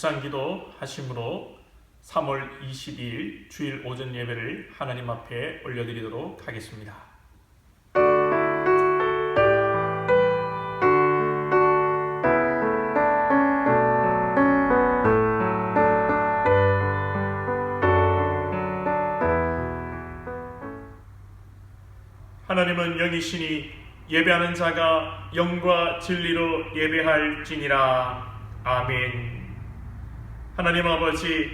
묵상기도 하심으로 3월 22일 주일 오전 예배를 하나님 앞에 올려드리도록 하겠습니다. 하나님은 영이시니 예배하는 자가 영과 진리로 예배할지니라. 아멘. 하나님 아버지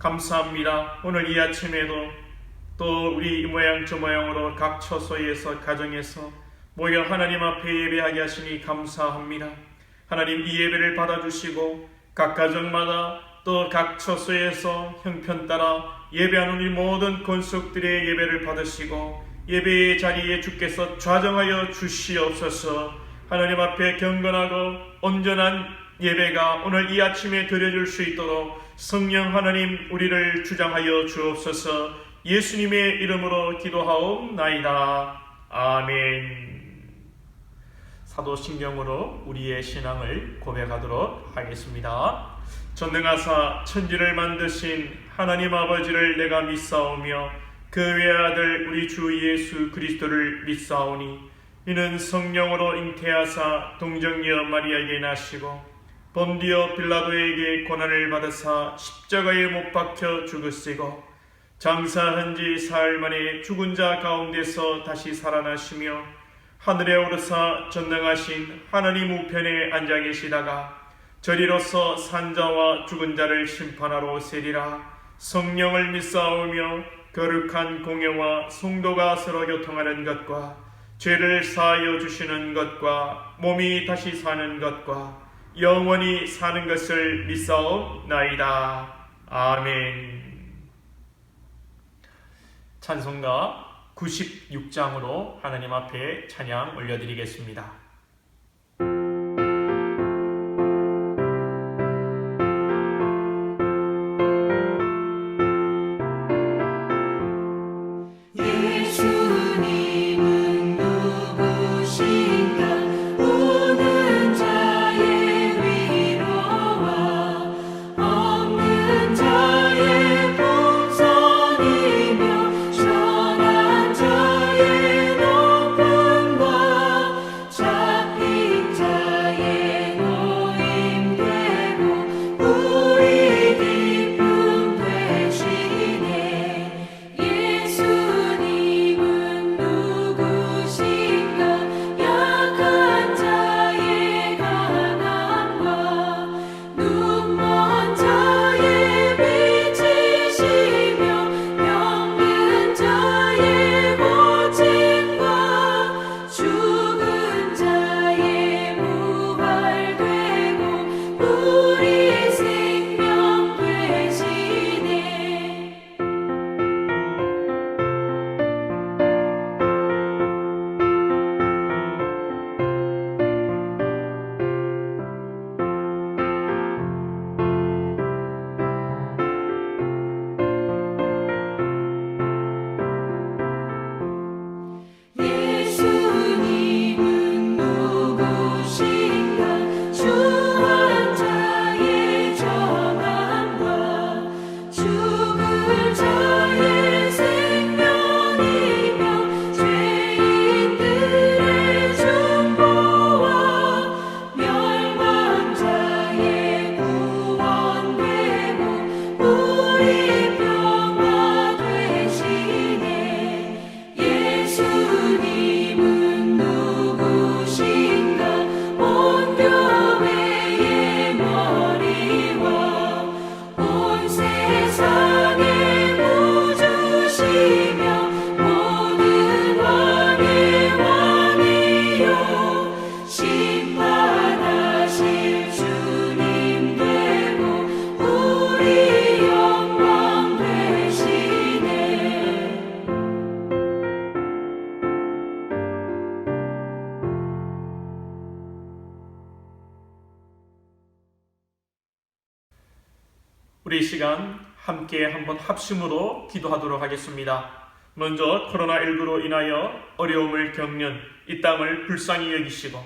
감사합니다. 오늘 이 아침에도 또 우리 이 모양 저 모양으로 각 처소에서 가정에서 모여 하나님 앞에 예배하게 하시니 감사합니다. 하나님 이 예배를 받아주시고 각 가정마다 또 각 처소에서 형편 따라 예배하는 우리 모든 권속들의 예배를 받으시고 예배의 자리에 주께서 좌정하여 주시옵소서. 하나님 앞에 경건하고 온전한 예배가 오늘 이 아침에 드려질 수 있도록 성령 하나님 우리를 주장하여 주옵소서. 예수님의 이름으로 기도하옵나이다. 아멘. 사도신경으로 우리의 신앙을 고백하도록 하겠습니다. 전능하사 천지를 만드신 하나님 아버지를 내가 믿사오며 그 외아들 우리 주 예수 그리스도를 믿사오니 이는 성령으로 잉태하사 동정녀 마리아에게 나시고 본디오 빌라도에게 고난을 받으사 십자가에 못 박혀 죽으시고 장사한 지 사흘 만에 죽은 자 가운데서 다시 살아나시며 하늘에 오르사 전능하신 하나님 우편에 앉아 계시다가 저리로서 산자와 죽은 자를 심판하러 오시리라. 성령을 믿사오며 거룩한 공예와 성도가 서로 교통하는 것과 죄를 사하여 주시는 것과 몸이 다시 사는 것과 영원히 사는 것을 믿사옵나이다. 아멘. 찬송가 96장으로 하나님 앞에 찬양 올려드리겠습니다. 우리 이 시간 함께 한번 합심으로 기도하도록 하겠습니다. 먼저 코로나19로 인하여 어려움을 겪는 이 땅을 불쌍히 여기시고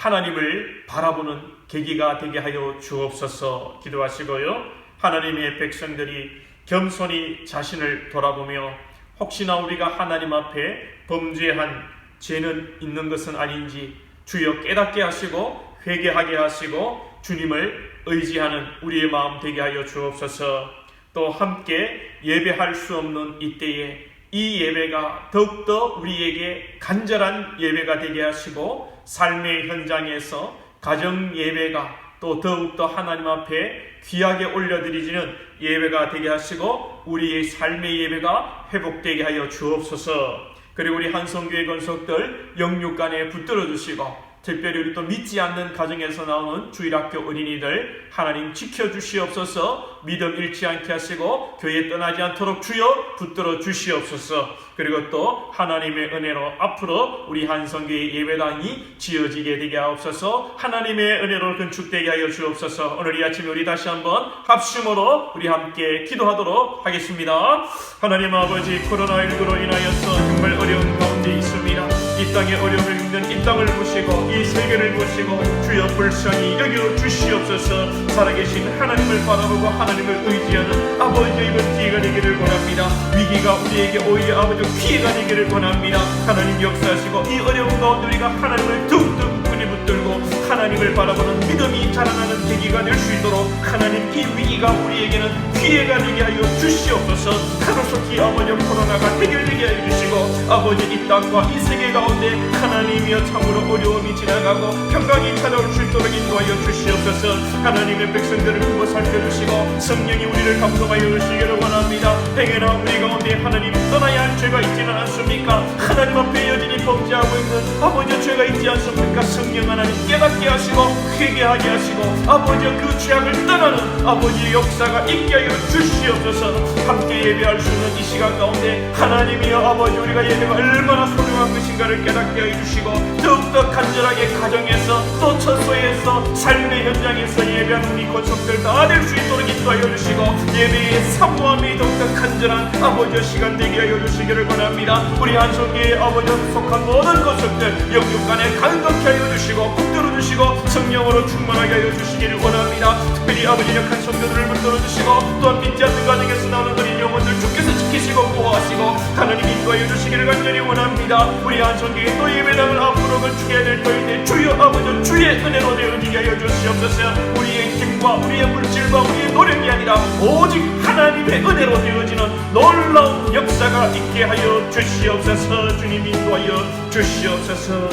하나님을 바라보는 계기가 되게 하여 주옵소서. 기도하시고요. 하나님의 백성들이 겸손히 자신을 돌아보며 혹시나 우리가 하나님 앞에 범죄한 죄는 있는 것은 아닌지 주여 깨닫게 하시고 회개하게 하시고 주님을 의지하는 우리의 마음 되게 하여 주옵소서. 또 함께 예배할 수 없는 이때에 이 예배가 더욱더 우리에게 간절한 예배가 되게 하시고 삶의 현장에서 가정 예배가 또 더욱더 하나님 앞에 귀하게 올려드리지는 예배가 되게 하시고 우리의 삶의 예배가 회복되게 하여 주옵소서. 그리고 우리 한성교회 권속들 영육간에 붙들어 주시고 특별히 우리 또 믿지 않는 가정에서 나오는 주일학교 어린이들 하나님 지켜주시옵소서. 믿음 잃지 않게 하시고 교회 떠나지 않도록 주여 붙들어 주시옵소서. 그리고 또 하나님의 은혜로 앞으로 우리 한성교회 예배당이 지어지게 되게 하옵소서. 하나님의 은혜로 건축되게 하여 주옵소서. 오늘 이 아침에 우리 다시 한번 합심으로 우리 함께 기도하도록 하겠습니다. 하나님 아버지, 코로나19로 인하여서 정말 어려운 가운데 있습니다. 이 땅의 어려움을 겪는 이 땅을 보시고 이 세계를 보시고 주여 불쌍히 여겨 주시옵소서. 살아계신 하나님을 바라보고 하나님을 의지하는 아버지의 이번 기회가 되기를 원합니다. 위기가 우리에게 오히려 아버지 피해가 되기를 원합니다. 하나님 역사하시고 이 어려운 가운데 우리가 하나님을 더욱더 굳건히 붙들고 하나님을 바라보는 믿음이 자라나는 계기가 될 수 있도록 하나님 이 위기가 우리에게는 기회가 되게 하여 주시옵소서. 하루속히 아버지 코로나가 해결되게 하여 주시고 아버지 이 땅과 이 세계 가운데 하나님이여 참으로 어려움이 지나가고 평강이 찾아올 수 있도록 인도하여 주시옵소서. 하나님의 백성들을 두고 살펴주시고 성령이 우리를 감동하여 주시기를 원합니다. 행여나 우리 가운데 하나님 떠나야 할 죄가 있지는 않습니까? 하나님 앞에 여전히 범죄하고 있는 아버지 죄가 있지 않습니까? 성령 하나님 깨닫게 하시고 회개하게 하시고 아버지 그 죄악을 떠나는 아버지의 역사가 있게 하여 주시옵소서. 함께 예배할 수 있는 이 시간 가운데 하나님이여 아버지 우리가 예배가 얼마나 소중한 것인가를 깨닫게 하여 주시고 더욱더 간절하게 가정에서 또 처소에서 삶의 현장에서 예배하는 우리 권속들 다 될 수 있도록 인도하여 주시고 예배의 사모함이 더욱더 간절한 아버지의 시간 되게 하여 주시기를 원합니다. 우리 한성교회 아버지 속한 모든 권속들 영육간에 간격케 하여 주시고 붙들어 주시고 성령으로 충만하게 하여 주시기를 원합니다. 특별히 아버지 약한 성도들을 붙들어 주시고 또한 믿지 않는 가정에서 나오는 어린 영혼들 주께서 지키시고 보호하시고 하나님 인도하여 주시기를 간절히 원합니다. 우리 한성교회 또 예배당을 앞으로 건축해야 될 터인데 주여 아버지 주의 은혜로 되어지게 하여 주시옵소서. 우리의 힘과 우리의 물질과 우리의 노력이 아니라 오직 하나님의 은혜로 되어지는 놀라운 역사가 있게 하여 주시옵소서. 주님 인도하여 주시옵소서.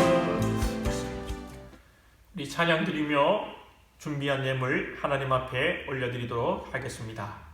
우리 찬양 드리며 준비한 예물 하나님 앞에 올려드리도록 하겠습니다.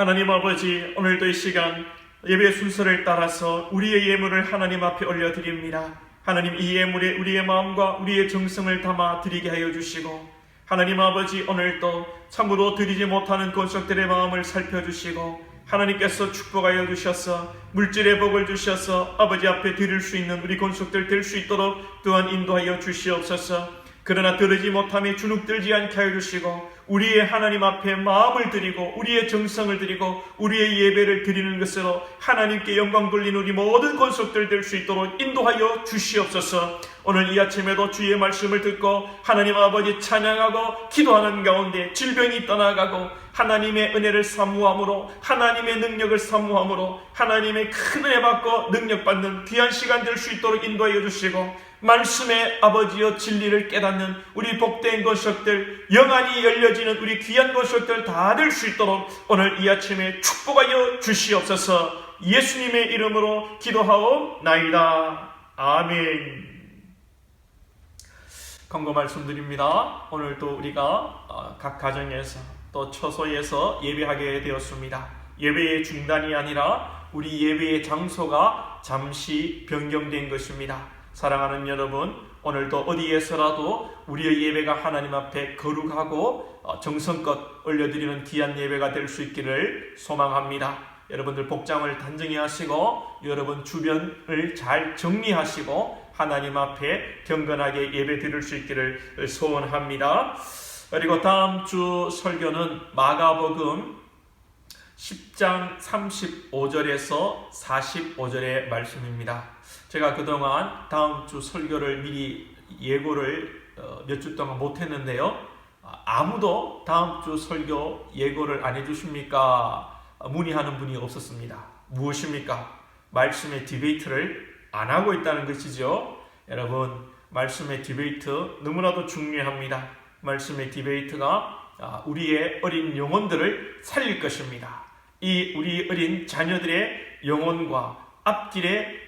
하나님 아버지, 오늘도 이 시간 예배 순서를 따라서 우리의 예물을 하나님 앞에 올려드립니다. 하나님, 이 예물에 우리의 마음과 우리의 정성을 담아 드리게 하여 주시고, 하나님 아버지, 오늘도 참으로 드리지 못하는 권속들의 마음을 살펴주시고, 하나님께서 축복하여 주셔서 물질의 복을 주셔서 아버지 앞에 드릴 수 있는 우리 권속들 될 수 있도록 또한 인도하여 주시옵소서. 그러나 들으지 못함에 주눅들지 않게 하여 주시고, 우리의 하나님 앞에 마음을 드리고 우리의 정성을 드리고 우리의 예배를 드리는 것으로 하나님께 영광 돌리는 우리 모든 권속들 될 수 있도록 인도하여 주시옵소서. 오늘 이 아침에도 주의 말씀을 듣고 하나님 아버지 찬양하고 기도하는 가운데 질병이 떠나가고 하나님의 은혜를 사모함으로, 하나님의 능력을 사모함으로 하나님의 큰 은혜 받고 능력 받는 귀한 시간 될 수 있도록 인도하여 주시고, 말씀의 아버지여 진리를 깨닫는 우리 복된 권속들, 영안이 열려지는 우리 귀한 권속들 다 될 수 있도록 오늘 이 아침에 축복하여 주시옵소서. 예수님의 이름으로 기도하옵나이다. 아멘. 권고 말씀드립니다. 오늘도 우리가 각 가정에서 또 처소에서 예배하게 되었습니다. 예배의 중단이 아니라 우리 예배의 장소가 잠시 변경된 것입니다. 사랑하는 여러분, 오늘도 어디에서라도 우리의 예배가 하나님 앞에 거룩하고 정성껏 올려드리는 귀한 예배가 될 수 있기를 소망합니다. 여러분들 복장을 단정히 하시고 여러분 주변을 잘 정리하시고 하나님 앞에 경건하게 예배 드릴 수 있기를 소원합니다. 그리고 다음 주 설교는 마가복음 10장 35절에서 45절의 말씀입니다. 제가 그동안 다음 주 설교를 미리 예고를 몇 주 동안 못했는데요, 아무도 다음 주 설교 예고를 안 해주십니까? 문의하는 분이 없었습니다. 무엇입니까? 말씀의 디베이트를 안 하고 있다는 것이죠. 여러분, 말씀의 디베이트 너무나도 중요합니다. 말씀의 디베이트가 우리의 어린 영혼들을 살릴 것입니다. 이 우리 어린 자녀들의 영혼과 앞길에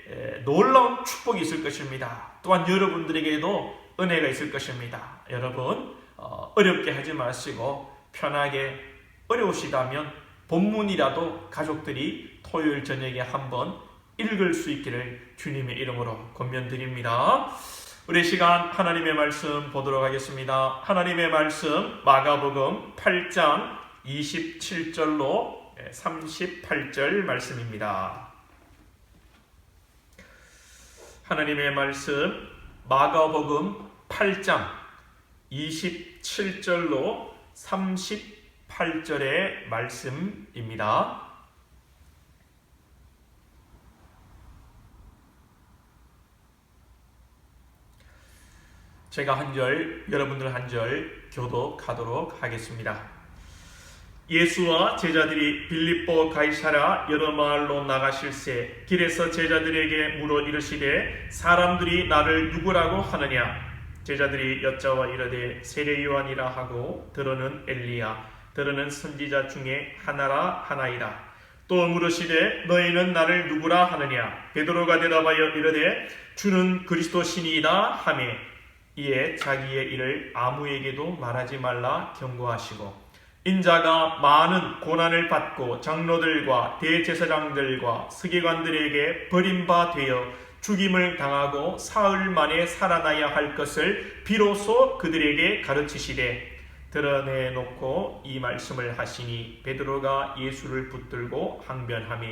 놀라운 축복이 있을 것입니다. 또한 여러분들에게도 은혜가 있을 것입니다. 여러분, 어렵게 하지 마시고 편하게, 어려우시다면 본문이라도 가족들이 토요일 저녁에 한번 읽을 수 있기를 주님의 이름으로 권면드립니다. 우리 시간 하나님의 말씀 보도록 하겠습니다. 하나님의 말씀 마가복음 8장 27절로 38절 말씀입니다. 하나님의 말씀 마가복음 8장 27절로 38절의 말씀입니다. 제가 한 절, 여러분들 한 절 교독하도록 하겠습니다. 예수와 제자들이 빌립보 가이사랴 여러 마을로 나가실새 길에서 제자들에게 물어 이르시되 사람들이 나를 누구라고 하느냐? 제자들이 여짜와 이르되 세례 요한이라 하고 더러는 엘리야, 더러는 선지자 중에 하나라 하나이다. 또 물으시되 너희는 나를 누구라 하느냐? 베드로가 대답하여 이르되 주는 그리스도시니이다 하매 이에 자기의 일을 아무에게도 말하지 말라 경고하시고, 인자가 많은 고난을 받고 장로들과 대제사장들과 서기관들에게 버림바 되어 죽임을 당하고 사흘 만에 살아나야 할 것을 비로소 그들에게 가르치시되 드러내놓고 이 말씀을 하시니 베드로가 예수를 붙들고 항변하며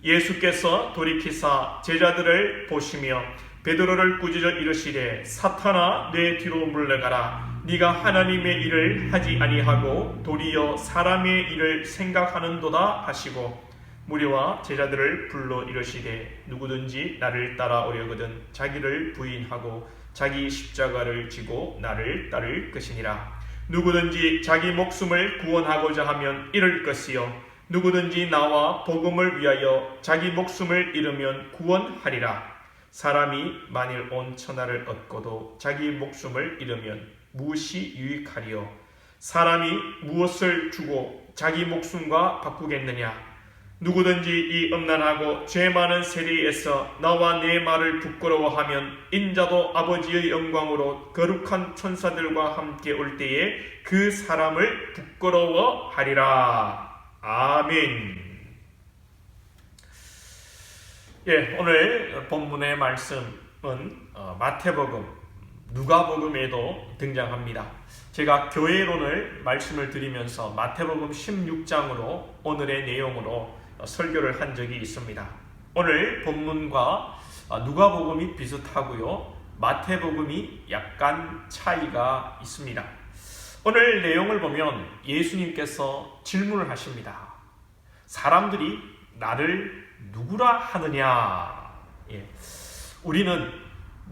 예수께서 돌이키사 제자들을 보시며 베드로를 꾸짖어 이르시되 사탄아 내 뒤로 물러가라. 네가 하나님의 일을 하지 아니하고 도리어 사람의 일을 생각하는도다 하시고 무리와 제자들을 불러 이르시되 누구든지 나를 따라오려거든 자기를 부인하고 자기 십자가를 지고 나를 따를 것이니라. 누구든지 자기 목숨을 구원하고자 하면 잃을 것이요 누구든지 나와 복음을 위하여 자기 목숨을 잃으면 구원하리라. 사람이 만일 온 천하를 얻고도 자기 목숨을 잃으면 무엇이 유익하리요? 사람이 무엇을 주고 자기 목숨과 바꾸겠느냐? 누구든지 이 음란하고 죄 많은 세대에서 나와 내 말을 부끄러워하면 인자도 아버지의 영광으로 거룩한 천사들과 함께 올 때에 그 사람을 부끄러워하리라. 아멘. 예, 오늘 본문의 말씀은 마태복음, 누가복음에도 등장합니다. 제가 교회론을 말씀을 드리면서 마태복음 16장으로 오늘의 내용으로 설교를 한 적이 있습니다. 오늘 본문과 누가복음이 비슷하고요, 마태복음이 약간 차이가 있습니다. 오늘 내용을 보면 예수님께서 질문을 하십니다. 사람들이 나를 누구라 하느냐? 예. 우리는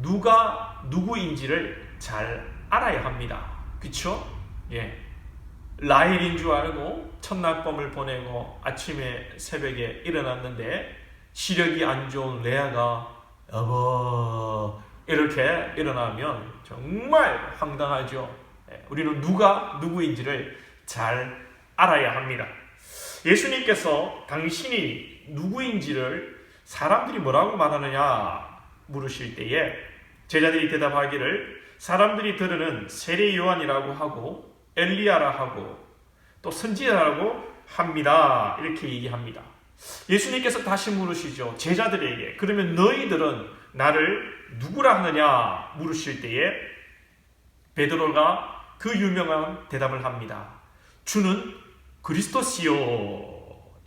누가 누구인지를 잘 알아야 합니다. 그쵸? 예. 라헬인 줄 알고 첫날 밤을 보내고 아침에 새벽에 일어났는데 시력이 안 좋은 레아가 여보 이렇게 일어나면 정말 황당하죠. 예. 우리는 누가 누구인지를 잘 알아야 합니다. 예수님께서 당신이 누구인지를 사람들이 뭐라고 말하느냐 물으실 때에 제자들이 대답하기를 사람들이 들으는 세례 요한이라고 하고 엘리야라 하고 또 선지자라고 합니다. 이렇게 얘기합니다. 예수님께서 다시 물으시죠. 제자들에게 그러면 너희들은 나를 누구라 하느냐 물으실 때에 베드로가 그 유명한 대답을 합니다. 주는 그리스도시요.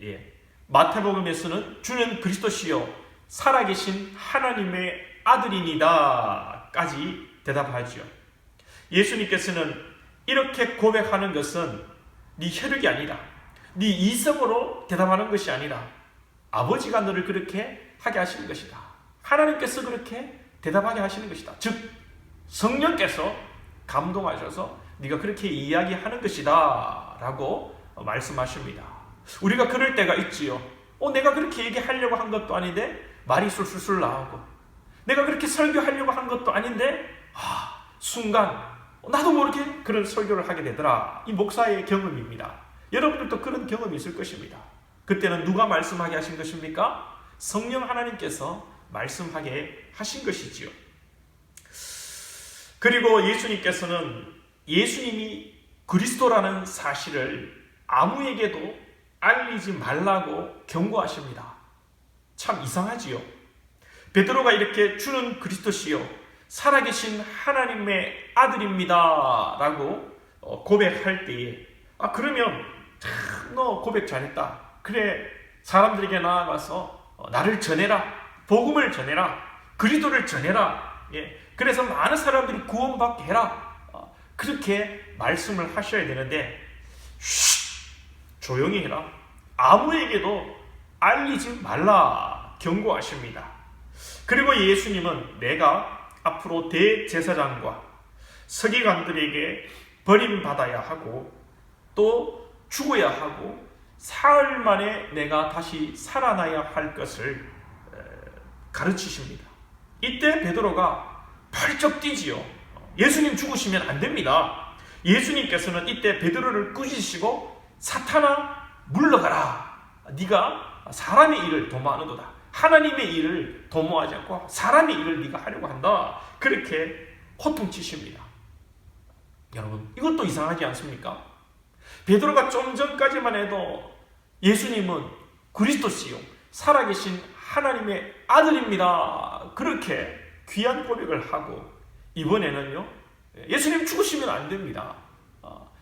예. 마태복음에서는 주는 그리스도시요 살아계신 하나님의 아들이니다 까지 대답하죠. 예수님께서는 이렇게 고백하는 것은 네 혈육이 아니라 네 이성으로 대답하는 것이 아니라 아버지가 너를 그렇게 하게 하시는 것이다. 하나님께서 그렇게 대답하게 하시는 것이다. 즉 성령께서 감동하셔서 네가 그렇게 이야기하는 것이다 라고 말씀하십니다. 우리가 그럴 때가 있지요. 내가 그렇게 얘기하려고 한 것도 아닌데 말이 술술술 나오고, 내가 그렇게 설교하려고 한 것도 아닌데 순간 나도 모르게 그런 설교를 하게 되더라. 이 목사의 경험입니다. 여러분들도 그런 경험이 있을 것입니다. 그때는 누가 말씀하게 하신 것입니까? 성령 하나님께서 말씀하게 하신 것이지요. 그리고 예수님께서는 예수님이 그리스도라는 사실을 아무에게도 알리지 말라고 경고하십니다. 참 이상하지요. 베드로가 이렇게 주는 그리스도시요 살아계신 하나님의 아들입니다 라고 고백할 때에 그러면 참 너 고백 잘했다. 그래 사람들에게 나아가서 나를 전해라. 복음을 전해라. 그리스도를 전해라. 예. 그래서 많은 사람들이 구원받게 해라. 그렇게 말씀을 하셔야 되는데 조용히 해라. 아무에게도 알리지 말라 경고하십니다. 그리고 예수님은 내가 앞으로 대제사장과 서기관들에게 버림받아야 하고 또 죽어야 하고 사흘 만에 내가 다시 살아나야 할 것을 가르치십니다. 이때 베드로가 펄쩍 뛰지요. 예수님 죽으시면 안 됩니다. 예수님께서는 이때 베드로를 꾸짖으시고 사탄아 물러가라. 네가 사람의 일을 도모하는도다. 하나님의 일을 도모하지 않고 사람의 일을 네가 하려고 한다. 그렇게 호통치십니다. 여러분 이것도 이상하지 않습니까? 베드로가 좀 전까지만 해도 예수님은 그리스도시요 살아계신 하나님의 아들입니다. 그렇게 귀한 고백을 하고 이번에는요 예수님 죽으시면 안 됩니다.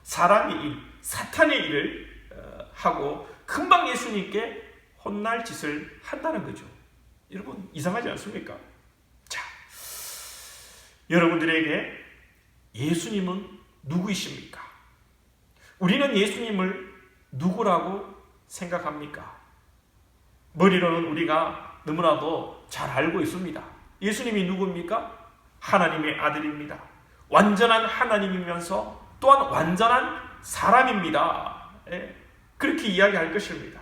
사람의 일, 사탄의 일을 하고 금방 예수님께 혼날 짓을 한다는 거죠. 여러분 이상하지 않습니까? 자, 여러분들에게 예수님은 누구이십니까? 우리는 예수님을 누구라고 생각합니까? 머리로는 우리가 너무나도 잘 알고 있습니다. 예수님이 누구입니까? 하나님의 아들입니다. 완전한 하나님이면서 또한 완전한 사람입니다. 그렇게 이야기할 것입니다.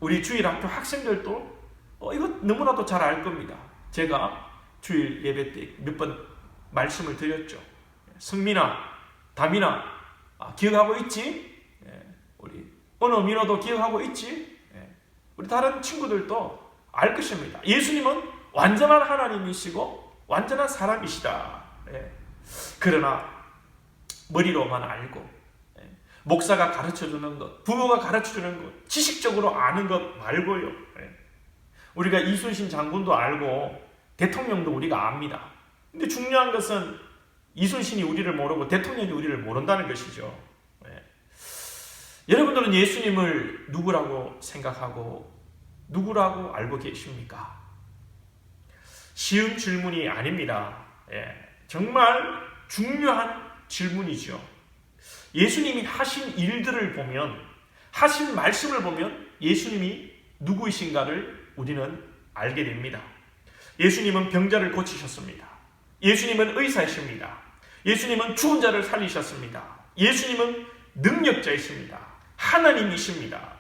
우리 주일학교 학생들도 이거 너무나도 잘 알 겁니다. 제가 주일 예배 때 몇 번 말씀을 드렸죠. 성민아, 다민아, 기억하고 있지? 우리 은호, 민호도 기억하고 있지? 우리 다른 친구들도 알 것입니다. 예수님은 완전한 하나님이시고 완전한 사람이시다. 그러나 머리로만 알고 목사가 가르쳐주는 것, 부모가 가르쳐주는 것, 지식적으로 아는 것 말고요. 우리가 이순신 장군도 알고 대통령도 우리가 압니다. 근데 중요한 것은 이순신이 우리를 모르고 대통령이 우리를 모른다는 것이죠. 여러분들은 예수님을 누구라고 생각하고 누구라고 알고 계십니까? 쉬운 질문이 아닙니다. 정말 중요한 질문이죠. 예수님이 하신 일들을 보면, 하신 말씀을 보면 예수님이 누구이신가를 우리는 알게 됩니다. 예수님은 병자를 고치셨습니다. 예수님은 의사이십니다. 예수님은 죽은 자를 살리셨습니다. 예수님은 능력자이십니다. 하나님이십니다.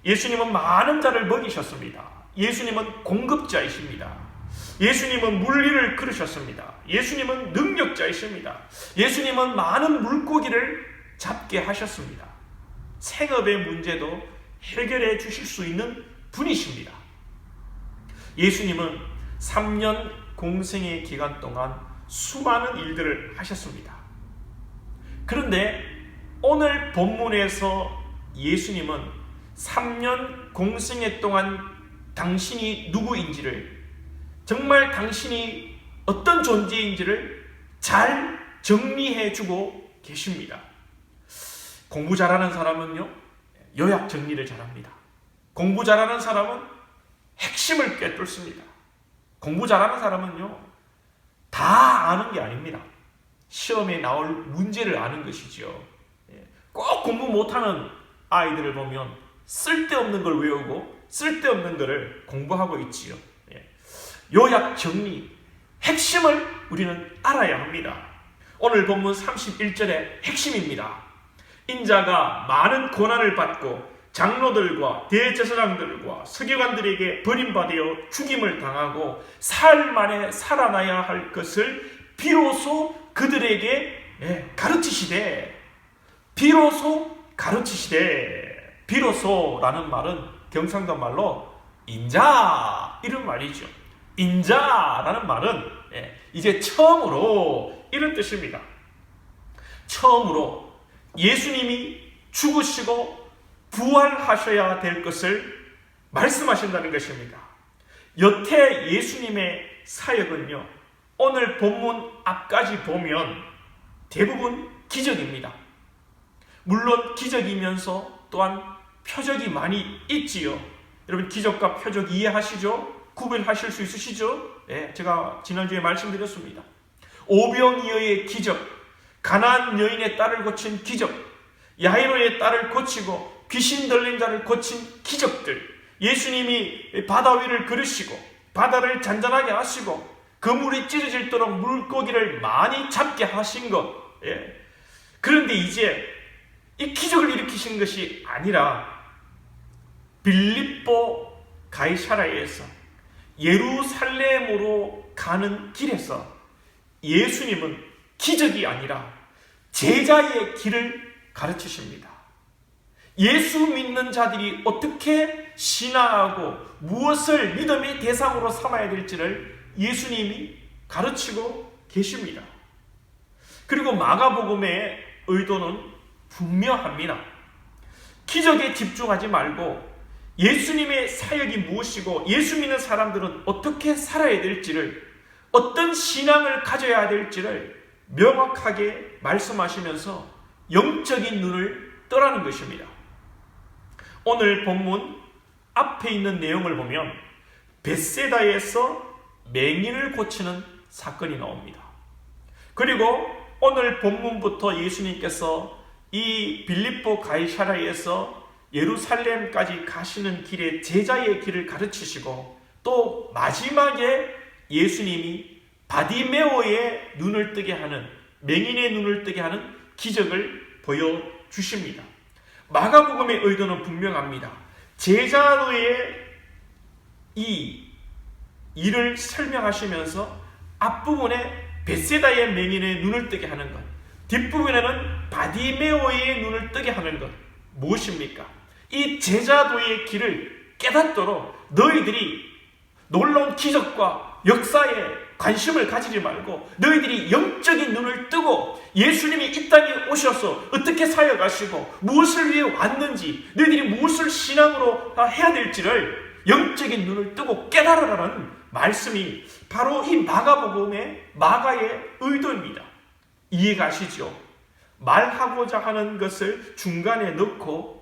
예수님은 많은 자를 먹이셨습니다. 예수님은 공급자이십니다. 예수님은 물리를 그르셨습니다. 예수님은 능력자이십니다. 예수님은 많은 물고기를 잡게 하셨습니다. 생업의 문제도 해결해 주실 수 있는 분이십니다. 예수님은 3년 공생의 기간 동안 수많은 일들을 하셨습니다. 그런데 오늘 본문에서 예수님은 3년 공생애 동안 당신이 누구인지를, 정말 당신이 어떤 존재인지를 잘 정리해 주고 계십니다. 공부 잘하는 사람은요, 요약 정리를 잘합니다. 공부 잘하는 사람은 핵심을 꿰뚫습니다. 공부 잘하는 사람은요, 다 아는 게 아닙니다. 시험에 나올 문제를 아는 것이죠. 꼭 공부 못하는 아이들을 보면 쓸데없는 걸 외우고 쓸데없는 것을 공부하고 있지요. 요약 정리, 핵심을 우리는 알아야 합니다. 오늘 본문 31절의 핵심입니다. 인자가 많은 고난을 받고 장로들과 대제사장들과 서기관들에게 버림받아 죽임을 당하고 사흘 만에 살아나야 할 것을 비로소 그들에게 가르치시되, 비로소라는 말은 경상도 말로 인자, 이런 말이죠. 인자라는 말은 이제 처음으로, 이런 뜻입니다. 처음으로 예수님이 죽으시고 부활하셔야 될 것을 말씀하신다는 것입니다. 여태 예수님의 사역은요, 오늘 본문 앞까지 보면 대부분 기적입니다. 물론 기적이면서 또한 표적이 많이 있지요. 여러분, 기적과 표적 이해하시죠? 구별하실 수 있으시죠? 제가 지난주에 말씀드렸습니다. 오병이어의 기적, 가나안 여인의 딸을 고친 기적, 야이로의 딸을 고치고 귀신 들린 자를 고친 기적들, 예수님이 바다 위를 걸으시고 바다를 잔잔하게 하시고 그 물이 찢어질도록 물고기를 많이 잡게 하신 것. 그런데 이제 이 기적을 일으키신 것이 아니라 빌립보 가이사라에서 예루살렘으로 가는 길에서 예수님은 기적이 아니라 제자의 길을 가르치십니다. 예수 믿는 자들이 어떻게 신앙하고 무엇을 믿음의 대상으로 삼아야 될지를 예수님이 가르치고 계십니다. 그리고 마가복음의 의도는 분명합니다. 기적에 집중하지 말고 예수님의 사역이 무엇이고 예수 믿는 사람들은 어떻게 살아야 될지를, 어떤 신앙을 가져야 될지를 명확하게 말씀하시면서 영적인 눈을 떠라는 것입니다. 오늘 본문 앞에 있는 내용을 보면 벳세다에서 맹인을 고치는 사건이 나옵니다. 그리고 오늘 본문부터 예수님께서 이 빌립보 가이사라에서 예루살렘까지 가시는 길에 제자의 길을 가르치시고, 또 마지막에 예수님이 바디메오의 눈을 뜨게 하는, 맹인의 눈을 뜨게 하는 기적을 보여주십니다. 마가복음의 의도는 분명합니다. 제자도의 이 일을 설명하시면서 앞부분에 벳세다의 맹인의 눈을 뜨게 하는 것, 뒷부분에는 바디메오의 눈을 뜨게 하는 것, 무엇입니까? 이 제자도의 길을 깨닫도록 너희들이 놀라운 기적과 역사에 관심을 가지지 말고 너희들이 영적인 눈을 뜨고 예수님이 이 땅에 오셔서 어떻게 사역하시고 무엇을 위해 왔는지, 너희들이 무엇을 신앙으로 해야 될지를 영적인 눈을 뜨고 깨달으라는 말씀이 바로 이 마가복음의 마가의 의도입니다. 이해가시죠? 말하고자 하는 것을 중간에 넣고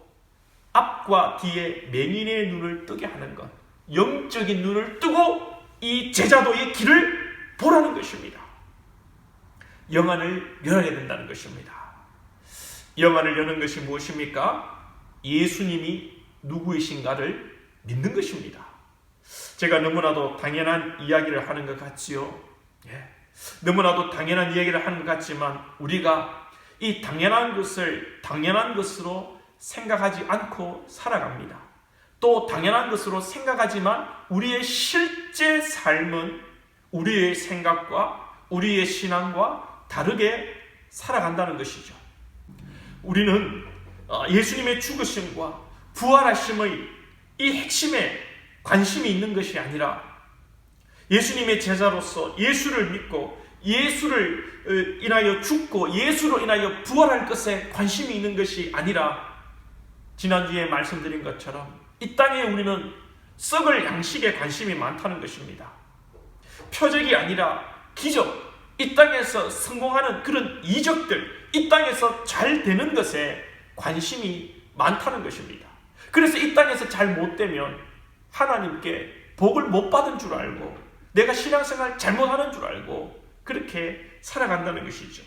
앞과 뒤에 맹인의 눈을 뜨게 하는 것, 영적인 눈을 뜨고 이 제자도의 길을 보라는 것입니다. 영안을 열어야 된다는 것입니다. 영안을 여는 것이 무엇입니까? 예수님이 누구이신가를 믿는 것입니다. 제가 너무나도 당연한 이야기를 하는 것 같지요. 너무나도 당연한 이야기를 하는 것 같지만 우리가 이 당연한 것을 당연한 것으로 생각하지 않고 살아갑니다. 또 당연한 것으로 생각하지만 우리의 실제 삶은 우리의 생각과 우리의 신앙과 다르게 살아간다는 것이죠. 우리는 예수님의 죽으심과 부활하심의 이 핵심에 관심이 있는 것이 아니라 예수님의 제자로서 예수를 믿고 예수를 인하여 죽고 예수로 인하여 부활할 것에 관심이 있는 것이 아니라 지난주에 말씀드린 것처럼 이 땅에 우리는 썩을 양식에 관심이 많다는 것입니다. 표적이 아니라 기적, 이 땅에서 성공하는 그런 이적들, 이 땅에서 잘 되는 것에 관심이 많다는 것입니다. 그래서 이 땅에서 잘 못되면 하나님께 복을 못 받은 줄 알고 내가 신앙생활 잘못하는 줄 알고 그렇게 살아간다는 것이죠.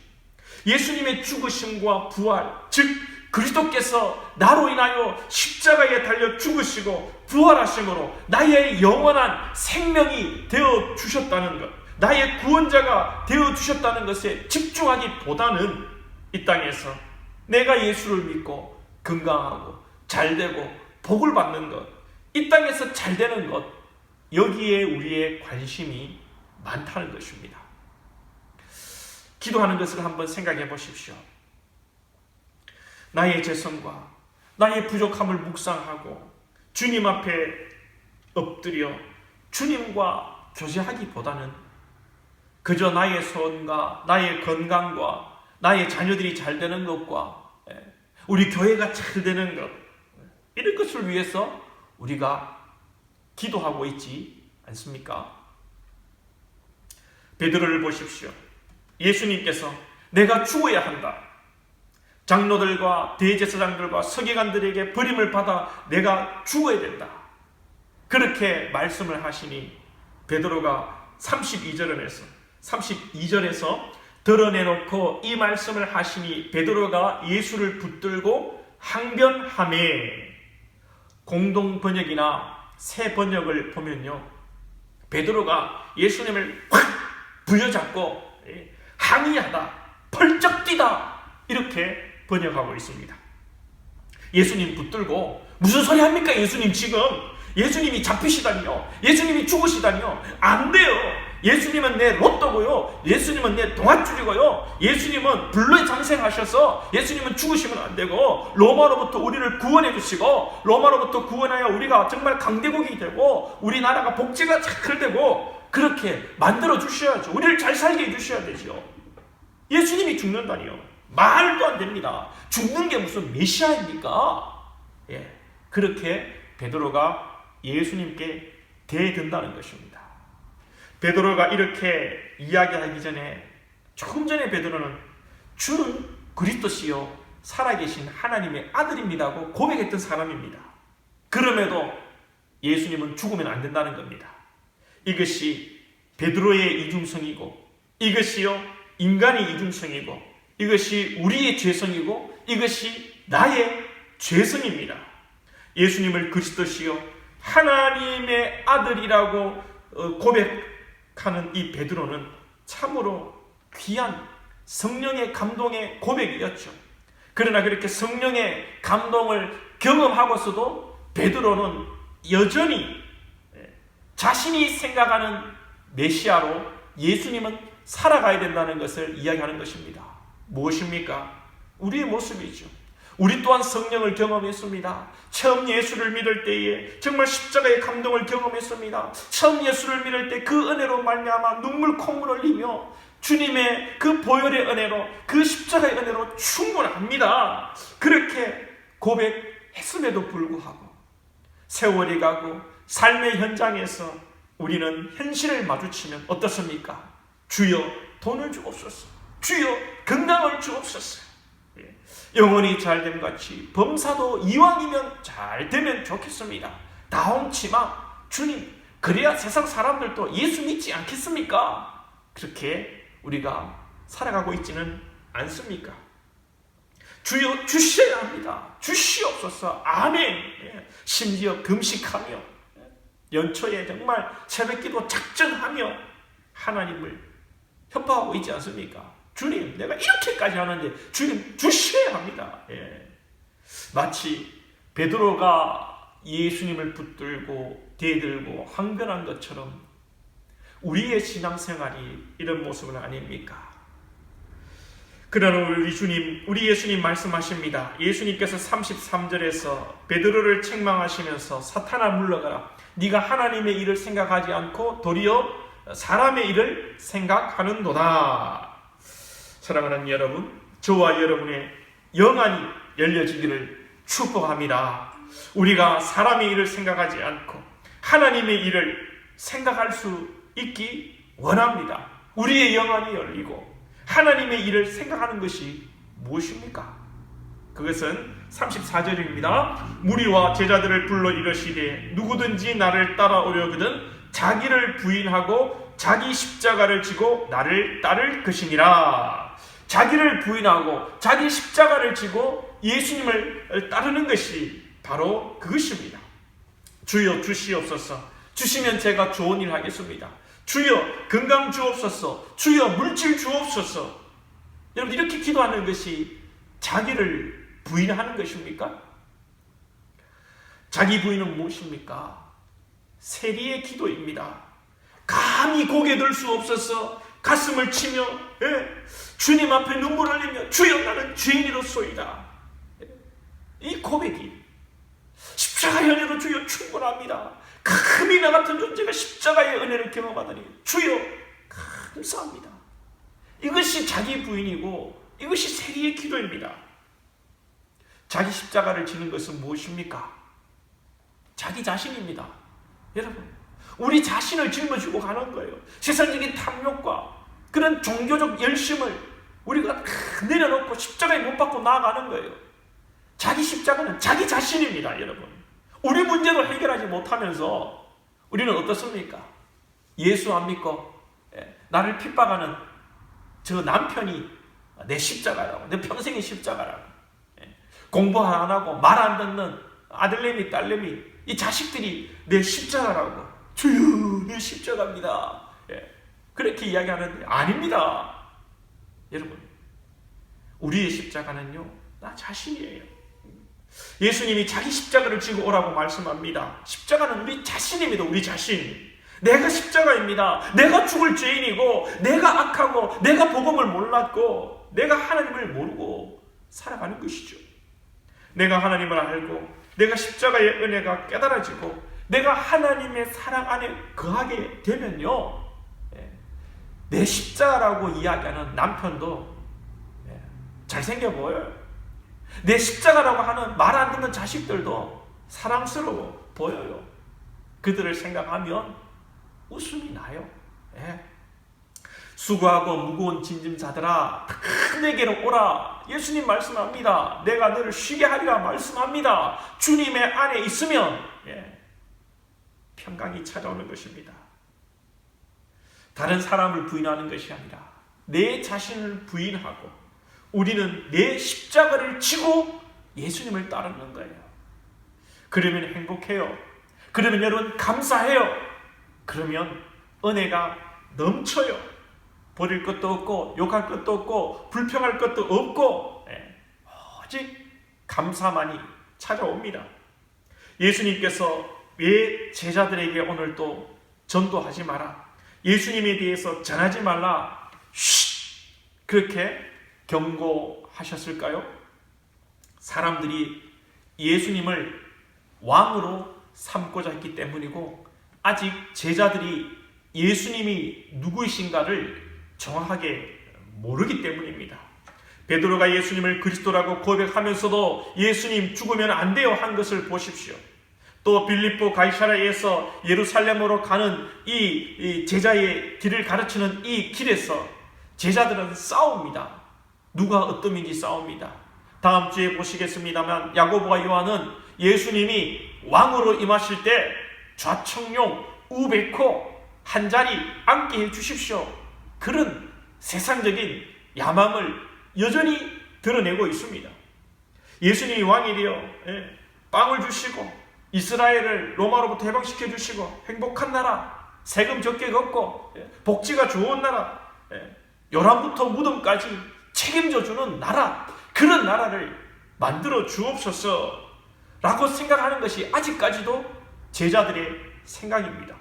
예수님의 죽으심과 부활, 즉 그리스도께서 나로 인하여 십자가에 달려 죽으시고 부활하심으로 나의 영원한 생명이 되어 주셨다는 것, 나의 구원자가 되어 주셨다는 것에 집중하기보다는 이 땅에서 내가 예수를 믿고 건강하고 잘되고 복을 받는 것, 이 땅에서 잘되는 것, 여기에 우리의 관심이 많다는 것입니다. 기도하는 것을 한번 생각해 보십시오. 나의 죄성과 나의 부족함을 묵상하고 주님 앞에 엎드려 주님과 교제하기보다는 그저 나의 소원과 나의 건강과 나의 자녀들이 잘 되는 것과 우리 교회가 잘 되는 것, 이런 것을 위해서 우리가 기도하고 있지 않습니까? 베드로를 보십시오. 예수님께서 내가 죽어야 한다, 장로들과 대제사장들과 서기관들에게 버림을 받아 내가 죽어야 된다, 그렇게 말씀을 하시니 베드로가 32절에서 드러내놓고 이 말씀을 하시니 베드로가 예수를 붙들고 항변하매, 공동 번역이나 새 번역을 보면요, 베드로가 예수님을 확 부여잡고 항의하다, 펄쩍 뛰다, 이렇게 번역하고 있습니다. 예수님 붙들고 무슨 소리 합니까? 예수님 지금 예수님이 잡히시다니요, 예수님이 죽으시다니요, 안 돼요. 예수님은 내 로또고요, 예수님은 내 동아줄이고요, 예수님은 불로에 장생하셔서 예수님은 죽으시면 안 되고 로마로부터 우리를 구원해 주시고 로마로부터 구원하여 우리가 정말 강대국이 되고 우리나라가 복지가 잘 되고 그렇게 만들어 주셔야죠. 우리를 잘 살게 해주셔야 되죠. 예수님이 죽는다니요, 말도 안 됩니다. 죽는 게 무슨 메시아입니까? 그렇게 베드로가 예수님께 대든다는 것입니다. 베드로가 이렇게 이야기하기 전에, 조금 전에 베드로는 주는 그리스도시요 살아계신 하나님의 아들입니다고 고백했던 사람입니다. 그럼에도 예수님은 죽으면 안 된다는 겁니다. 이것이 베드로의 이중성이고, 이것이요 인간의 이중성이고, 이것이 우리의 죄성이고, 이것이 나의 죄성입니다. 예수님을 그리스도시요 하나님의 아들이라고 고백하는 이 베드로는 참으로 귀한 성령의 감동의 고백이었죠. 그러나 그렇게 성령의 감동을 경험하고서도 베드로는 여전히 자신이 생각하는 메시아로 예수님은 살아가야 된다는 것을 이야기하는 것입니다. 무엇입니까? 우리의 모습이죠. 우리 또한 성령을 경험했습니다. 처음 예수를 믿을 때에 정말 십자가의 감동을 경험했습니다. 처음 예수를 믿을 때 그 은혜로 말미암아 눈물 콧물 흘리며 주님의 그 보혈의 은혜로, 그 십자가의 은혜로 충분합니다. 그렇게 고백했음에도 불구하고 세월이 가고 삶의 현장에서 우리는 현실을 마주치면 어떻습니까? 주여 돈을 주옵소서, 주여 건강을 주옵소서, 영혼이 잘됨 같이 범사도 이왕이면 잘 되면 좋겠습니다. 다홍치마 주님, 그래야 세상 사람들도 예수 믿지 않겠습니까? 그렇게 우리가 살아가고 있지는 않습니까? 주여 주셔야 합니다. 주시옵소서. 아멘. 심지어 금식하며 연초에 정말 새벽기도 작정하며 하나님을 협박하고 있지 않습니까? 주님, 내가 이렇게까지 하는데 주님 주셔야 합니다. 마치 베드로가 예수님을 붙들고 대들고 항변한 것처럼 우리의 신앙생활이 이런 모습은 아닙니까? 그러나 우리 예수님 말씀하십니다. 예수님께서 33절에서 베드로를 책망하시면서 사탄아 물러가라. 네가 하나님의 일을 생각하지 않고 도리어 사람의 일을 생각하는도다. 사랑하는 여러분, 저와 여러분의 영안이 열려지기를 축복합니다. 우리가 사람의 일을 생각하지 않고 하나님의 일을 생각할 수 있기 원합니다. 우리의 영안이 열리고 하나님의 일을 생각하는 것이 무엇입니까? 그것은 34절입니다. 무리와 제자들을 불러 이르시되 누구든지 나를 따라오려거든 자기를 부인하고 자기 십자가를 지고 나를 따를 것이니라. 자기를 부인하고 자기 십자가를 지고 예수님을 따르는 것이 바로 그것입니다. 주여 주시옵소서. 주시면 제가 좋은 일 하겠습니다. 주여 건강 주옵소서. 주여 물질 주옵소서. 여러분, 이렇게 기도하는 것이 자기를 부인하는 것입니까? 자기 부인은 무엇입니까? 세리의 기도입니다. 감히 고개 들 수 없어서 가슴을 치며 주님 앞에 눈물 흘리며 주여 나는 죄인이로소이다. 이 고백이 십자가의 은혜로 주여 충분합니다. 감히 나 같은 존재가 십자가의 은혜를 경험하다니 주여 감사합니다. 이것이 자기 부인이고 이것이 세리의 기도입니다. 자기 십자가를 지는 것은 무엇입니까? 자기 자신입니다. 여러분, 우리 자신을 짊어지고 가는 거예요. 세상적인 탐욕과 그런 종교적 열심을 우리가 내려놓고 십자가에 못 박고 나아가는 거예요. 자기 십자가는 자기 자신입니다. 여러분, 우리 문제도 해결하지 못하면서 우리는 어떻습니까? 예수 안 믿고 나를 핍박하는 저 남편이 내 십자가라고, 내 평생의 십자가라고, 공부 안 하고 말 안 듣는 아들내미 딸내미 이 자식들이 내 십자가라고, 주여 내 십자가입니다. 그렇게 이야기하는데 아닙니다. 여러분, 우리의 십자가는요 나 자신이에요. 예수님이 자기 십자가를 지고 오라고 말씀합니다. 십자가는 우리 자신입니다. 우리 자신. 내가 십자가입니다. 내가 죽을 죄인이고 내가 악하고 내가 복음을 몰랐고 내가 하나님을 모르고 살아가는 것이죠. 내가 하나님을 알고 내가 십자가의 은혜가 깨달아지고 내가 하나님의 사랑 안에 거하게 되면요, 내 십자가라고 이야기하는 남편도 잘생겨 보여요. 내 십자가라고 하는 말 안 듣는 자식들도 사랑스러워 보여요. 그들을 생각하면 웃음이 나요. 수고하고 무거운 짐진 자들아 내게로 오라. 예수님 말씀합니다. 내가 너를 쉬게 하리라 말씀합니다. 주님의 안에 있으면 평강이 찾아오는 것입니다. 다른 사람을 부인하는 것이 아니라 내 자신을 부인하고 우리는 내 십자가를 지고 예수님을 따르는 거예요. 그러면 행복해요. 그러면 여러분 감사해요. 그러면 은혜가 넘쳐요. 버릴 것도 없고 욕할 것도 없고 불평할 것도 없고 오직 감사만이 찾아옵니다. 예수님께서 왜 제자들에게 오늘 또 전도하지 마라, 예수님에 대해서 전하지 말라 그렇게 경고하셨을까요? 사람들이 예수님을 왕으로 삼고자 했기 때문이고, 아직 제자들이 예수님이 누구이신가를 정확하게 모르기 때문입니다. 베드로가 예수님을 그리스도라고 고백하면서도 예수님 죽으면 안 돼요 한 것을 보십시오. 또 빌립보 가이사랴에서 예루살렘으로 가는 이 제자의 길을 가르치는 이 길에서 제자들은 싸웁니다. 누가 어떠민지 싸웁니다. 다음 주에 보시겠습니다만 야고보와 요한은 예수님이 왕으로 임하실 때 좌청룡 우베코 한 자리 앉게 해주십시오, 그런 세상적인 야망을 여전히 드러내고 있습니다. 예수님이 왕이래요. 빵을 주시고 이스라엘을 로마로부터 해방시켜 주시고 행복한 나라, 세금 적게 걷고 복지가 좋은 나라, 요람부터 무덤까지 책임져 주는 나라, 그런 나라를 만들어 주옵소서 라고 생각하는 것이 아직까지도 제자들의 생각입니다.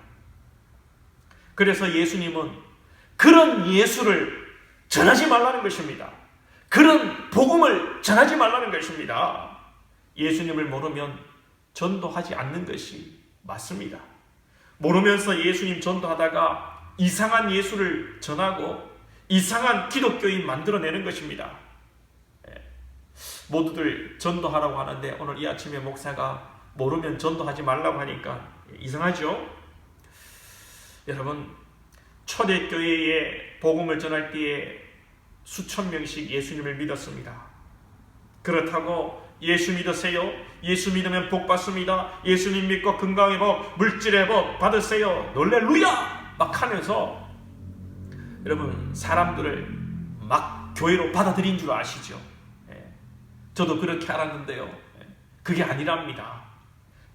그래서 예수님은 그런 예수를 전하지 말라는 것입니다. 그런 복음을 전하지 말라는 것입니다. 예수님을 모르면 전도하지 않는 것이 맞습니다. 모르면서 예수님 전도하다가 이상한 예수를 전하고 이상한 기독교인 만들어내는 것입니다. 모두들 전도하라고 하는데 오늘 이 아침에 목사가 모르면 전도하지 말라고 하니까 이상하죠? 여러분, 초대교회에 복음을 전할 때에 수천 명씩 예수님을 믿었습니다. 그렇다고 예수 믿으세요, 예수 믿으면 복 받습니다, 예수님 믿고 건강의 복, 물질의 복 받으세요, 놀렐루야 막 하면서 여러분 사람들을 막 교회로 받아들인 줄 아시죠? 저도 그렇게 알았는데요, 그게 아니랍니다.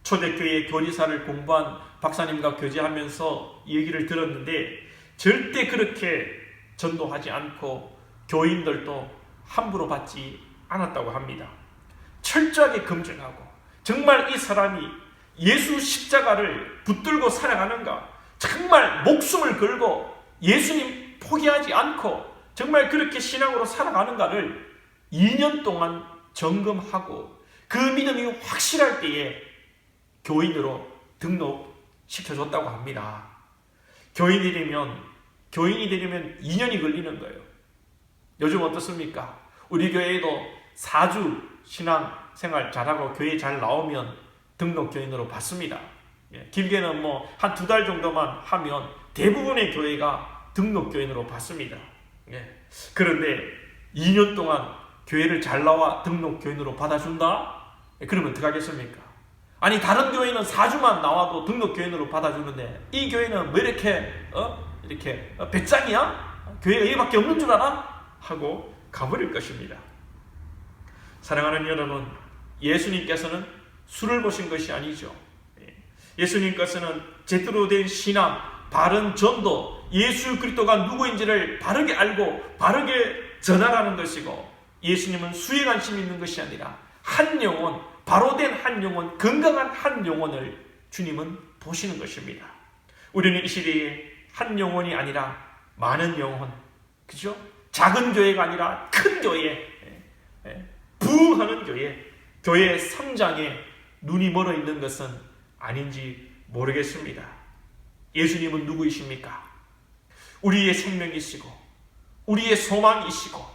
초대교회 교리사를 공부한 박사님과 교제하면서 얘기를 들었는데 절대 그렇게 전도하지 않고 교인들도 함부로 받지 않았다고 합니다. 철저하게 검증하고 정말 이 사람이 예수 십자가를 붙들고 살아가는가, 정말 목숨을 걸고 예수님 포기하지 않고 정말 그렇게 신앙으로 살아가는가를 2년 동안 점검하고 그 믿음이 확실할 때에 교인으로 등록시켜줬다고 합니다. 교인이 되려면 2년이 걸리는 거예요. 요즘 어떻습니까? 우리 교회에도 4주 신앙생활 잘하고 교회 잘 나오면 등록교인으로 받습니다. 길게는 뭐 한 2달 정도만 하면 대부분의 교회가 등록교인으로 받습니다. 그런데 2년 동안 교회를 잘 나와 등록교인으로 받아준다? 그러면 어떻게 하겠습니까? 아니 다른 교회는 4주만 나와도 등록교인으로 받아주는데 이 교회는 왜 이렇게 배짱이야? 교회가 여기밖에 없는 줄 알아? 하고 가버릴 것입니다. 사랑하는 여러분, 예수님께서는 술을 보신 것이 아니죠. 예수님께서는 제대로 된 신앙, 바른 전도, 예수 그리스도가 누구인지를 바르게 알고 바르게 전하라는 것이고, 예수님은 수에 관심이 있는 것이 아니라 한 영혼, 바로 된 한 영혼, 건강한 한 영혼을 주님은 보시는 것입니다. 우리는 이 시대에 한 영혼이 아니라 많은 영혼, 그죠? 작은 교회가 아니라 큰 교회, 부흥하는 교회 3장에 눈이 멀어 있는 것은 아닌지 모르겠습니다. 예수님은 누구이십니까? 우리의 생명이시고 우리의 소망이시고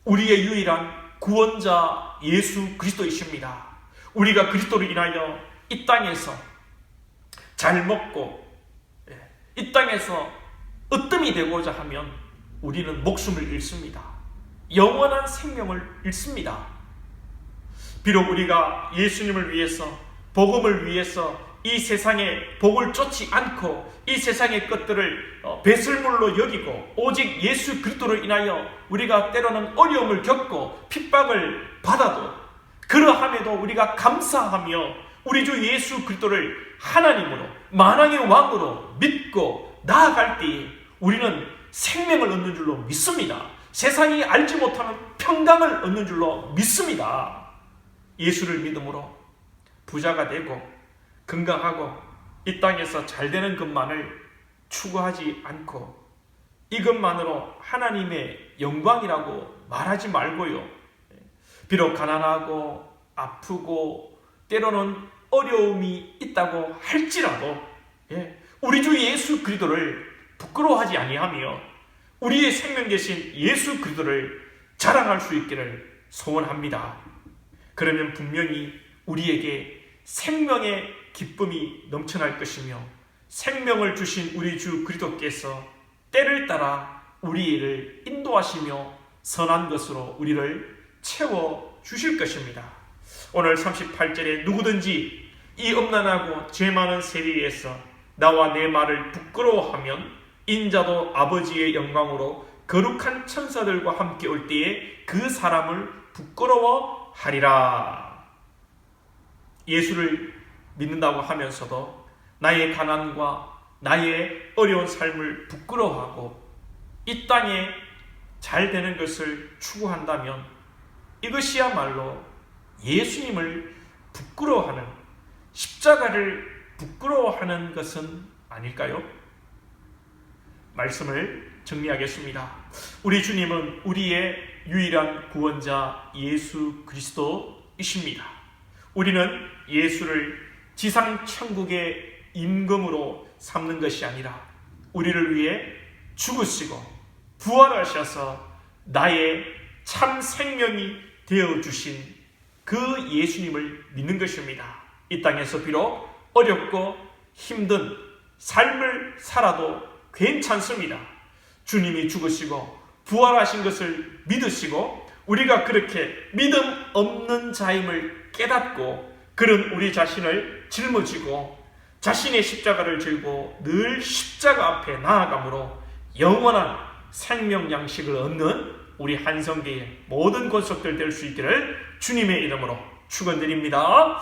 우리의 유일한 구원자 예수 그리스도이십니다. 우리가 그리스도를 인하여 이 땅에서 잘 먹고 이 땅에서 으뜸이 되고자 하면 우리는 목숨을 잃습니다. 영원한 생명을 잃습니다. 비록 우리가 예수님을 위해서, 복음을 위해서 이 세상의 복을 쫓지 않고 이 세상의 것들을 배설물로 여기고 오직 예수 그리스도를 인하여 우리가 때로는 어려움을 겪고 핍박을 받아도 그러함에도 우리가 감사하며 우리 주 예수 그리스도를 하나님으로 만왕의 왕으로 믿고 나아갈 때에 우리는 생명을 얻는 줄로 믿습니다. 세상이 알지 못하는 평강을 얻는 줄로 믿습니다. 예수를 믿음으로 부자가 되고 건강하고 이 땅에서 잘 되는 것만을 추구하지 않고 이것만으로 하나님의 영광이라고 말하지 말고요, 비록 가난하고 아프고 때로는 어려움이 있다고 할지라도 우리 주 예수 그리스도를 부끄러워하지 아니하며 우리의 생명 되신 예수 그리스도를 자랑할 수 있기를 소원합니다. 그러면 분명히 우리에게 생명의 기쁨이 넘쳐날 것이며 생명을 주신 우리 주 그리스도께서 때를 따라 우리를 인도하시며 선한 것으로 우리를 채워 주실 것입니다. 오늘 38절에 누구든지 이 음란하고 죄 많은 세대에서 나와 내 말을 부끄러워하면 인자도 아버지의 영광으로 거룩한 천사들과 함께 올 때에 그 사람을 부끄러워하리라. 예수를 믿는다고 하면서도 나의 가난과 나의 어려운 삶을 부끄러워하고 이 땅에 잘 되는 것을 추구한다면 이것이야말로 예수님을 부끄러워하는, 십자가를 부끄러워하는 것은 아닐까요? 말씀을 정리하겠습니다. 우리 주님은 우리의 유일한 구원자 예수 그리스도이십니다. 우리는 예수를 지상 천국의 임금으로 삼는 것이 아니라 우리를 위해 죽으시고 부활하셔서 나의 참 생명이 되어주신 그 예수님을 믿는 것입니다. 이 땅에서 비록 어렵고 힘든 삶을 살아도 괜찮습니다. 주님이 죽으시고 부활하신 것을 믿으시고 우리가 그렇게 믿음 없는 자임을 깨닫고 그런 우리 자신을 짊어지고 자신의 십자가를 들고 늘 십자가 앞에 나아감으로 영원한 생명 양식을 얻는 우리 한성교의 모든 권속들 될 수 있기를 주님의 이름으로 축원드립니다.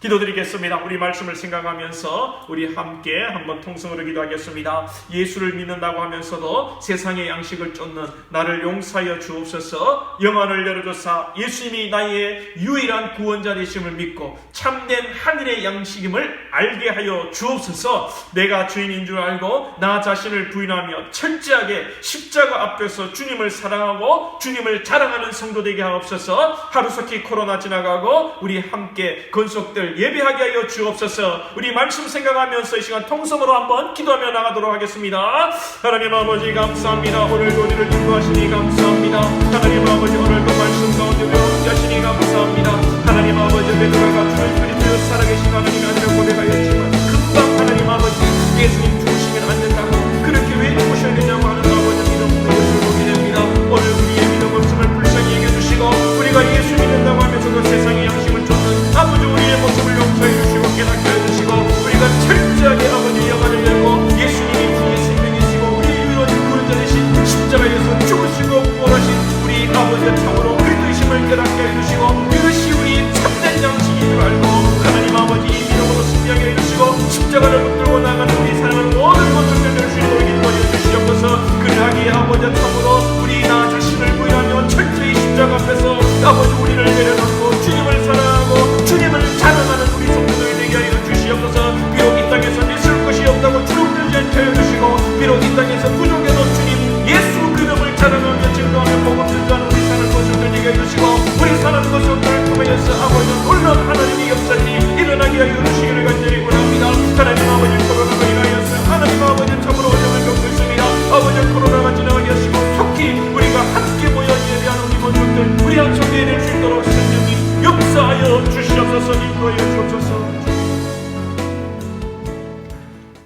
기도드리겠습니다. 우리 말씀을 생각하면서 우리 함께 한번 통성으로 기도하겠습니다. 예수를 믿는다고 하면서도 세상의 양식을 쫓는 나를 용서하여 주옵소서. 영안을 열어줘서 예수님이 나의 유일한 구원자 되심을 믿고 참된 하늘의 양식임을 알게 하여 주옵소서. 내가 죄인인 줄 알고 나 자신을 부인하며 철저하게 십자가 앞에서 주님을 사랑하고 주님을 자랑하는 성도 되게 하옵소서. 하루속히 코로나 지나가고 우리 함께 건속들 예배하게 하여 주옵소서. 우리 말씀 생각하면서 이 시간 통성으로 한번 기도하며 나가도록 하겠습니다. 하나님 아버지 감사합니다. 오늘도 우리를 인도하시니 감사합니다. 하나님 아버지 오늘도 말씀 가운데 배우시니 감사합니다. 하나님 아버지 베드로가 주를 그리스도 살아계신 하나님 아니라 고백하였지만 금방 하나님 아버지 예수님 죽으시면 안 된다고 그렇게 왜 죽으셔야 되냐고 하는 아버지 믿음 그것을 보게 됩니다. 오늘 우리의 믿음 없음을 불쌍히 여겨주시고 우리가 예수 믿는다고 하면서도 세상의 양심을 쫓는 아버지 우리의 모습을 용서해 주시고 깨닫게 해주시고 우리가 철저하게 아버지 영안을 열고 예수님이 주의 생명이시고 우리의 유일한 구원자 되신 십자가에서 죽으시고 부활하신 우리 아버지의 참으로 그리스도이심을 깨닫게 해주시고 이것이 우리의 참된 양식인 줄 알고 하나님 아버지 이 믿음으로 승리하게 해주시고 십자가를 붙들고 나가는 우리 사랑하는 모든 것들을 낼 수 있도록 인도하여 주시옵소서. 그러하기에 아버지 참으로 우리 나 자신을 부인하며 철저히 십자가 앞에서 아버지 우리를 내려놓고 주님을 사랑하고 주님을 자랑하는 우리 성도들이 되게 하여 주시옵소서. 비록 이 땅에서 있을 것이 없다고 주눅들지 않게 해주시고 비록 이 땅에서 부족해도 주님 예수 그름을 자랑하며 증거하며 복음 전하는 우리 사는 것을 되게 해주시고 우리 사는 것을 통하여서 아버지 놀라운 하나님의 역사들이 일어나게 하여 주시기를 간절히 원합니다. 하나님 아버지 코로나로 인하여서 하나님 아버지 참으로 어려움을 겪고 있습니다. 아버지 코로나가 지나가게 하시고 속히 우리가 함께 모여 예배하는 우리 모두들 우리 한성교회 될 수 있도록 성령님 역사하여 주시옵소서. 인도하여 주옵소서.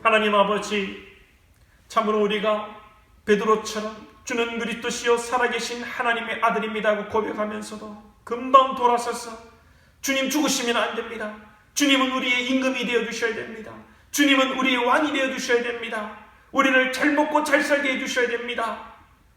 하나님 아버지 참으로 우리가 베드로처럼 주는 그리스도시요 살아계신 하나님의 아들입니다 하고 고백하면서도 금방 돌아서서 주님 죽으시면 안 됩니다. 주님은 우리의 임금이 되어주셔야 됩니다. 주님은 우리의 왕이 되어주셔야 됩니다. 우리를 잘 먹고 잘 살게 해주셔야 됩니다.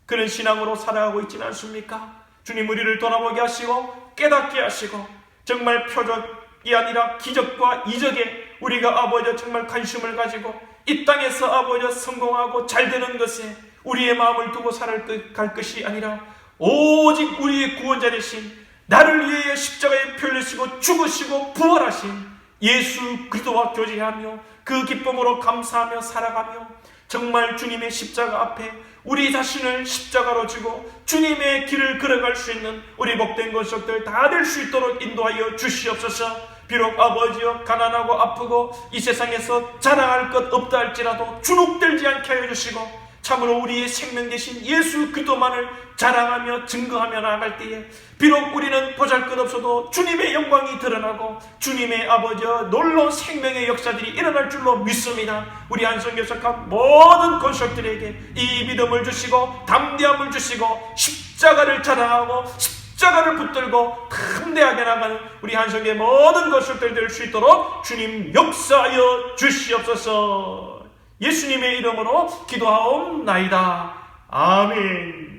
그런 신앙으로 살아가고 있지는 않습니까? 주님 우리를 돌아보게 하시고 깨닫게 하시고 정말 표적이 아니라 기적과 이적에 우리가 아버지 정말 관심을 가지고 이 땅에서 아버지 성공하고 잘 되는 것에 우리의 마음을 두고 살아갈 것이 아니라 오직 우리의 구원자 되신 나를 위해 십자가에 피 흘리시고 죽으시고 부활하신 예수 그리스도와 교제하며 그 기쁨으로 감사하며 살아가며 정말 주님의 십자가 앞에 우리 자신을 십자가로 지고 주님의 길을 걸어갈 수 있는 우리 복된 권속들 다 될 수 있도록 인도하여 주시옵소서. 비록 아버지여 가난하고 아프고 이 세상에서 자랑할 것 없다 할지라도 주눅들지 않게 하여 주시고 참으로 우리의 생명 되신 예수 그리스도만을 자랑하며 증거하며 나아갈 때에 비록 우리는 보잘것없어도 주님의 영광이 드러나고 주님의 아버지여 놀라운 생명의 역사들이 일어날 줄로 믿습니다. 우리 한성교회 속한 모든 권속들에게 이 믿음을 주시고 담대함을 주시고 십자가를 자랑하고 십자가를 붙들고 담대하게 나가는 우리 한성교회 모든 권속들 될 수 있도록 주님 역사하여 주시옵소서. 예수님의 이름으로 기도하옵나이다. 아멘.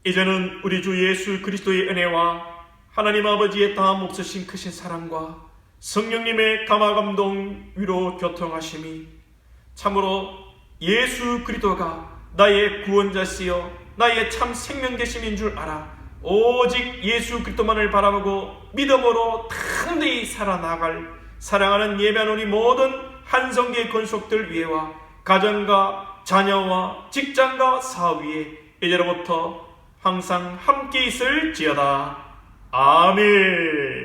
이제는 우리 주 예수 그리스도의 은혜와 하나님 아버지의 다음 없으신 크신 사랑과 성령님의 감화감동 위로 교통하심이 참으로 예수 그리스도가 나의 구원자시여 나의 참 생명 되심인 줄 알아 오직 예수 그리스도만을 바라보고 믿음으로 담대히 살아나갈 사랑하는 예배하는 우리 모든 한성교회 권속들 위에와 가정과 자녀와 직장과 사업 위에 이제로부터 항상 함께 있을지어다. 아멘.